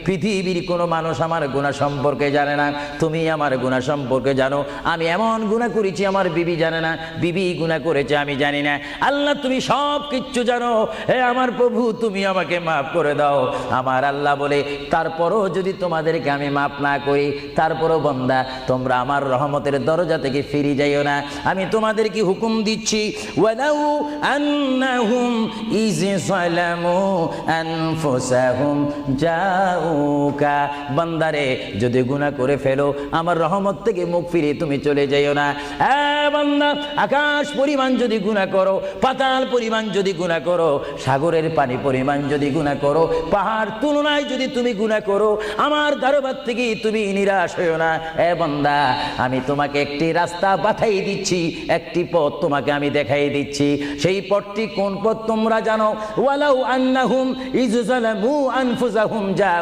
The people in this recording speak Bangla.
পৃথিবীর কোনো মানুষ আমার গুনাহ সম্পর্কে জানে না, তুমি আমার গুনাহ সম্পর্কে জানো। আমি এমন গুনাহ করেছি আমার বিবি জানে না, বিবি গুনাহ করেছে আমি জানি না। আল্লাহ তুমি সব কিচ্ছু জানো, হে আমার প্রভু তুমি আমাকে মাফ করে দাও। আমার আল্লাহ বলে, তারপরও যদি তোমাদেরকে আমি মাফ না করি, তারপরও বান্দা তোমরা আমার রহমতের দরজা থেকে ফিরে যাইও না। আমি তোমাদেরকে হুকুম দিচ্ছি, ওয়ালাউ আন্নাহুম ইয যালামু আনফুসাহুম জাউকা, বান্দারে যদি গুনাহ করে ফেলো আমার রহমত থেকে মুখ ফিরিয়ে তুমি চলে যাইও না। বান্দা, আকাশ পরিমাণ যদি গুনাহ করো, পাতাল পরিমাণ যদি গুনাহ করো, সাগরের পানি পরিমাণ যদি গুনাহ করো, পাহাড় তুলনায় যদি তুমি গুনাহ করো, আমার দরবার থেকে তুমি নিরাশ হইও না। বান্দা, আমি তোমাকে একটি রাস্তা বাতাই দিচ্ছি, একটি পথ তোমাকে আমি দেখাই দিচ্ছি। সেই পথটি কোন পথ তোমরা জানো? ওয়ালাউ আন্নাহুম ইয যালামু আনফুসাহুম